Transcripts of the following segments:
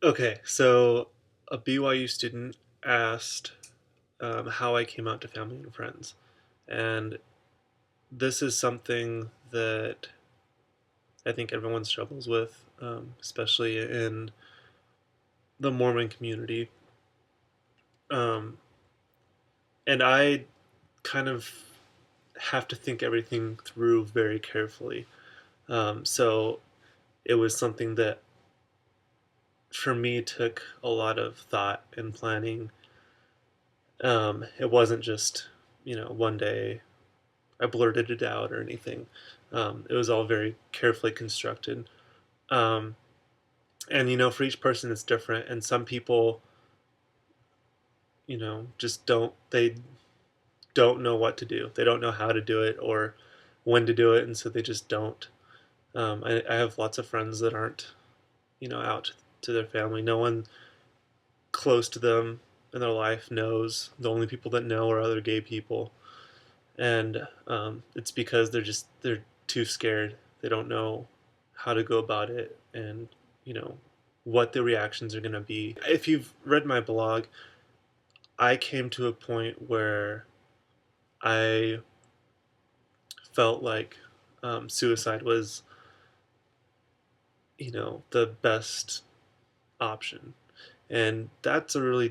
Okay, so a BYU student asked how I came out to family and friends. And this is something that I think everyone struggles with, especially in the Mormon community. Um, and I kind of have to think everything through very carefully. So it was something that for me took a lot of thought and planning. It wasn't just, one day I blurted it out or anything. It was all very carefully constructed. Um, and for each person it's different, and some people, just don't know what to do. They don't know how to do it or when to do it, and so they just don't. I have lots of friends that aren't, out to their family. No one close to them in their life knows. The only people that know are other gay people, and it's because they're too scared. They don't know how to go about it, and you know what the reactions are going to be. If you've read my blog, I came to a point where I felt like suicide was, the best option, and that's a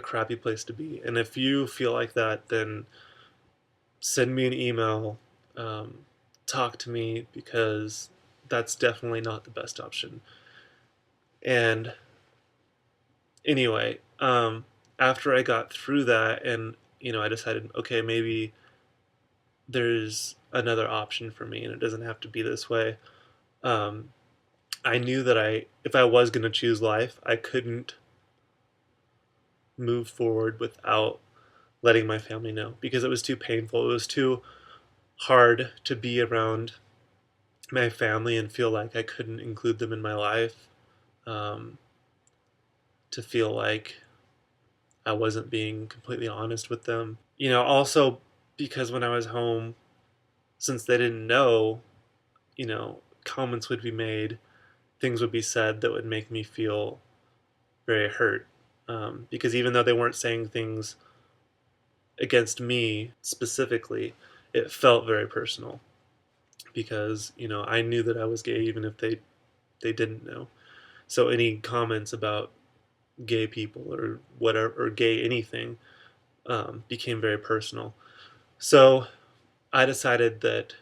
crappy place to be. And if you feel like that, then send me an email, um, talk to me, because that's definitely not the best option. And anyway, after I got through that, and I decided, okay, maybe there's another option for me, and it doesn't have to be this way. Um, I knew that if I was going to choose life, I couldn't move forward without letting my family know because it was too painful. It was too hard to be around my family and feel like I couldn't include them in my life. Um, to feel like I wasn't being completely honest with them. Also because when I was home, since they didn't know, comments would be made, things would be said that would make me feel very hurt. Because even though they weren't saying things against me specifically, it felt very personal because I knew that I was gay even if they didn't know. So any comments about gay people or whatever or gay anything became very personal. So I decided that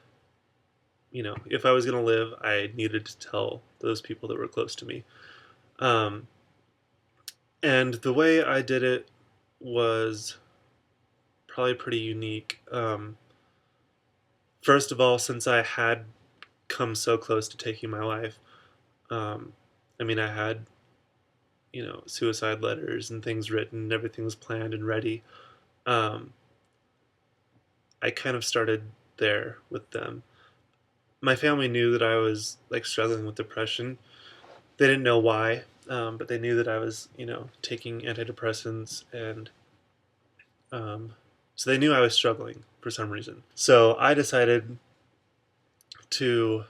if I was going to live, I needed to tell those people that were close to me. Um, and the way I did it was probably pretty unique. First of all, since I had come so close to taking my life, um, I mean, I had suicide letters and things written, everything was planned and ready. Um, I kind of started there with them. My family knew that I was like struggling with depression. They didn't know why, but they knew that I was, taking antidepressants, and um, so they knew I was struggling for some reason. So I decided to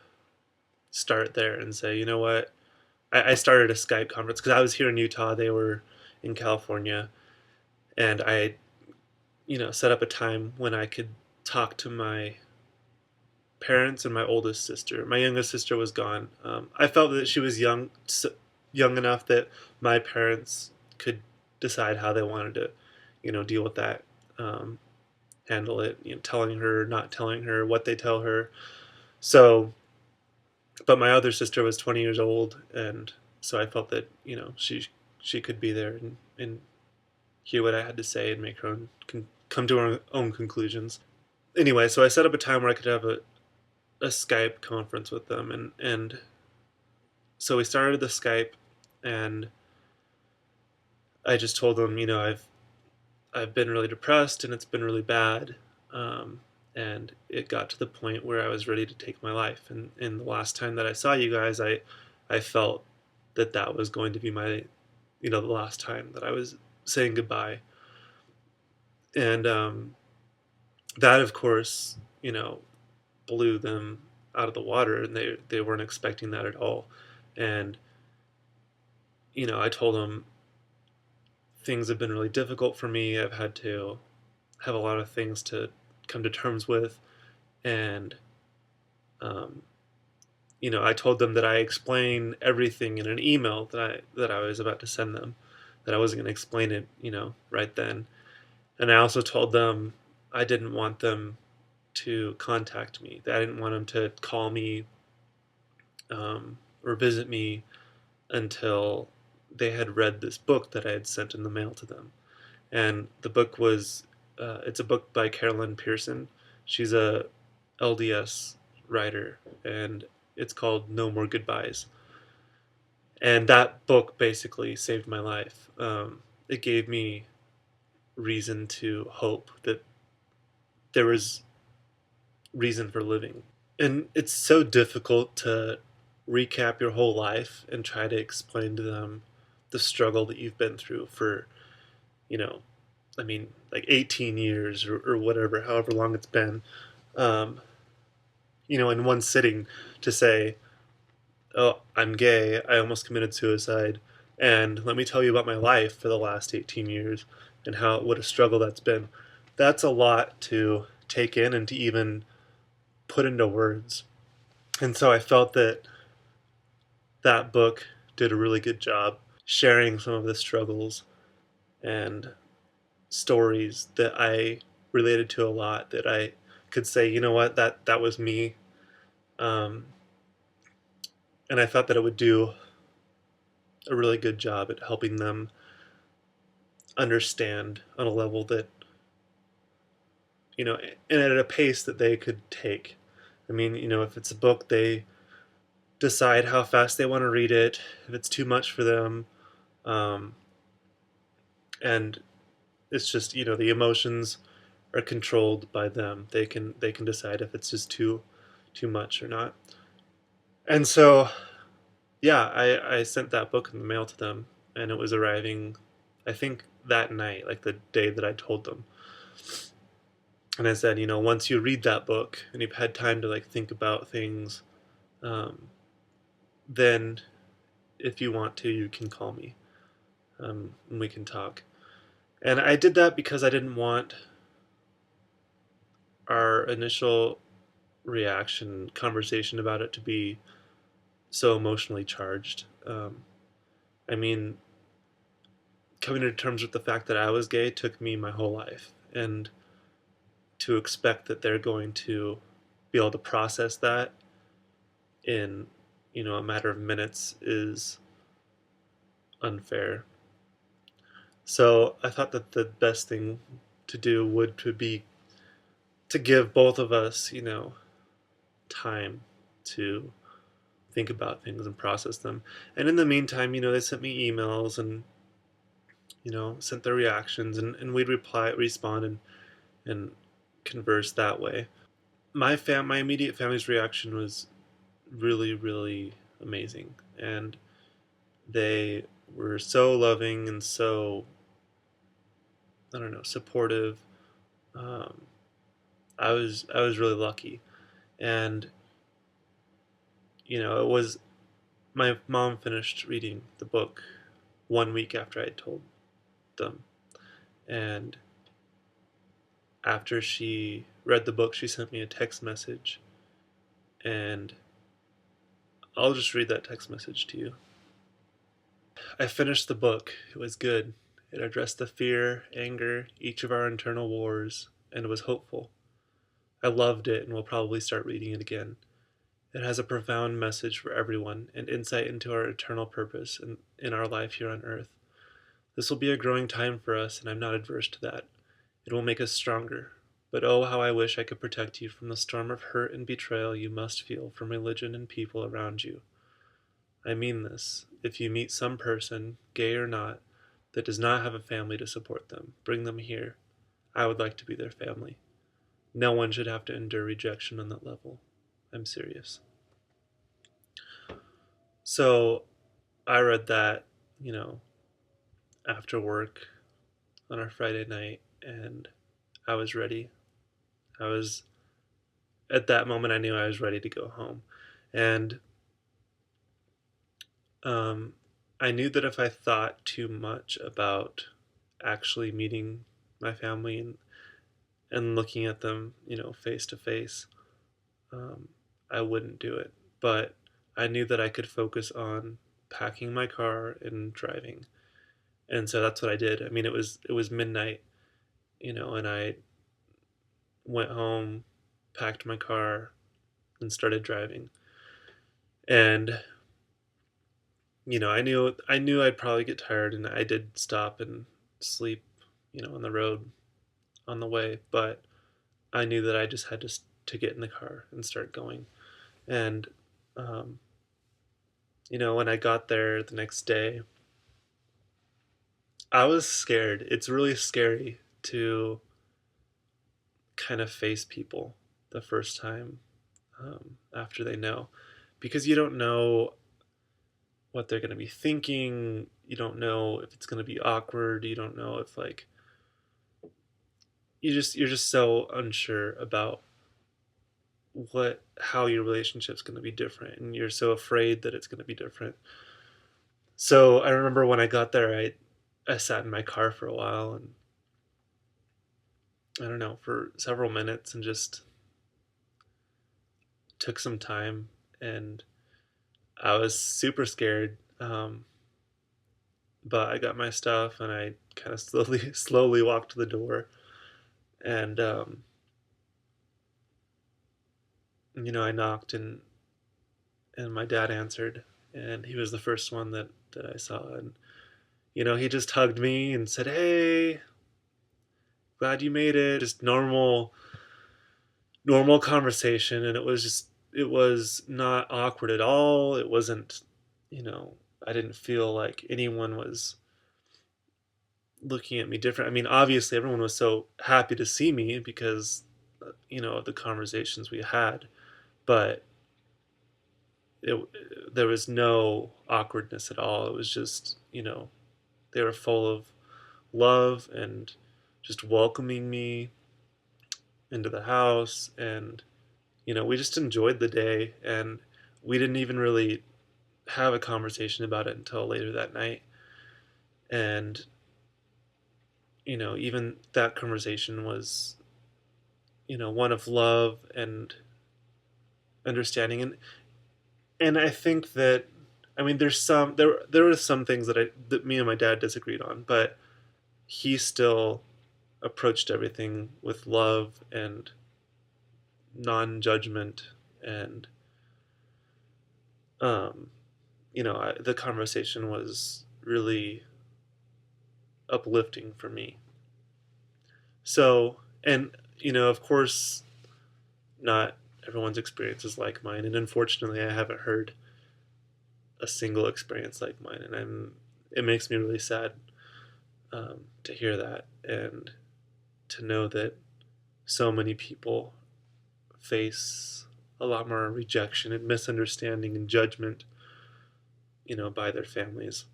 start there and say, you know what? I started a Skype conference because I was here in Utah. They were in California, and I, set up a time when I could talk to my parents and my oldest sister. My youngest sister was gone. I felt that she was young enough that my parents could decide how they wanted to, deal with that, um, handle it. Telling her, not telling her, what they tell her. So, but my other sister was 20 years old, and so I felt that she could be there and hear what I had to say and make her own come to her own conclusions. Anyway, so I set up a time where I could have a Skype conference with them, and so we started the Skype, and I just told them, I've been really depressed and it's been really bad, um, and it got to the point where I was ready to take my life. And the last time that I saw you guys, I felt that that was going to be my, the last time that I was saying goodbye, and that of course, blew them out of the water, and they weren't expecting that at all, and I told him things have been really difficult for me. I've had to have a lot of things to come to terms with, and um, I told them that I explain everything in an email that I was about to send them, that I wasn't going to explain it, right then. And I also told them I didn't want them to contact me. That I didn't want them to call me or visit me until they had read this book that I had sent in the mail to them. And the book was it's a book by Carolyn Pearson. She's a LDS writer, and it's called No More Goodbyes. And that book basically saved my life. It gave me reason to hope that there was reason for living. And it's so difficult to recap your whole life and try to explain to them the struggle that you've been through for, you know, like 18 years or whatever, however long it's been, um, in one sitting to say, oh, I'm gay, I almost committed suicide, and let me tell you about my life for the last 18 years and what a struggle that's been. That's a lot to take in and to even put into words. And so I felt that that book did a really good job sharing some of the struggles and stories that I related to a lot, that I could say, you know what, that was me. Um, and I thought that it would do a really good job at helping them understand on a level that, and at a pace that they could take. If it's a book, they decide how fast they want to read it, if it's too much for them. Um, and it's just, the emotions are controlled by them. They can decide if it's just too much or not. And so, yeah, I sent that book in the mail to them, and it was arriving, I think, that night, like the day that I told them. And I said, once you read that book and you've had time to like think about things, um, then if you want to, you can call me, and we can talk. And I did that because I didn't want our initial reaction conversation about it to be so emotionally charged. I mean, coming to terms with the fact that I was gay took me my whole life, and to expect that they're going to be able to process that in a matter of minutes is unfair. So I thought that the best thing to do would to be to give both of us time to think about things and process them. And in the meantime, they sent me emails and sent their reactions, and we'd respond, and converse that way. My immediate family's reaction was really, really amazing, and they were so loving and so, I don't know, supportive. Um, I was really lucky, and it was my mom finished reading the book 1 week after I had told them, and after she read the book, she sent me a text message, and I'll just read that text message to you. I finished the book. It was good. It addressed the fear, anger, each of our internal wars, and was hopeful. I loved it and will probably start reading it again. It has a profound message for everyone and insight into our eternal purpose in our life here on earth. This will be a growing time for us, and I'm not adverse to that. It will make us stronger. But oh, how I wish I could protect you from the storm of hurt and betrayal you must feel from religion and people around you. I mean this. If you meet some person, gay or not, that does not have a family to support them, bring them here. I would like to be their family. No one should have to endure rejection on that level. I'm serious. So I read that, you know, after work on our Friday night, and I was ready. I was, at that moment, I knew I was ready to go home. And, um, I knew that if I thought too much about actually meeting my family and looking at them, face to face, um, I wouldn't do it. But I knew that I could focus on packing my car and driving, and so that's what I did. I mean, it was midnight, and I went home, packed my car, and started driving. And I knew I'd probably get tired, and I did stop and sleep, on the road on the way. But I knew that I just had to get in the car and start going. And um, when I got there the next day, I was scared. It's really scary to kind of face people the first time, after they know, because you don't know what they're going to be thinking. You don't know if it's going to be awkward. You don't know if, like, you're just so unsure about what how your relationship's going to be different, and you're so afraid that it's going to be different. So I remember when I got there, I sat in my car for a while, and I don't know, for several minutes, and just took some time. And I was super scared, but I got my stuff, and I kind of slowly walked to the door. And I knocked, and my dad answered, and he was the first one that I saw. And he just hugged me and said, "Hey, glad you made it." Just normal conversation, and it was not awkward at all. It wasn't, you know, I didn't feel like anyone was looking at me different. I mean, obviously everyone was so happy to see me because of the conversations we had, but there was no awkwardness at all. It was just, they were full of love and just welcoming me into the house. And we just enjoyed the day, and we didn't even really have a conversation about it until later that night. And even that conversation was one of love and understanding. And I think that, I mean, there were some things that me and my dad disagreed on, but he still approached everything with love and non-judgment. And the conversation was really uplifting for me. So, and of course, not everyone's experience is like mine, and unfortunately, I haven't heard a single experience like mine, and it makes me really sad, to hear that, and to know that so many people face a lot more rejection and misunderstanding and judgment, by their families.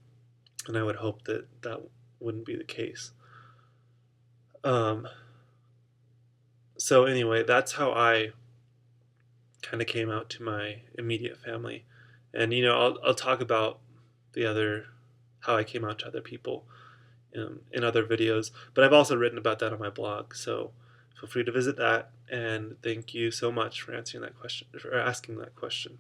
And I would hope that that wouldn't be the case. Um, so anyway, that's how I kind of came out to my immediate family. And I'll talk about the other how I came out to other people in other videos, but I've also written about that on my blog. So feel free to visit that. And thank you so much for answering that question, for asking that question.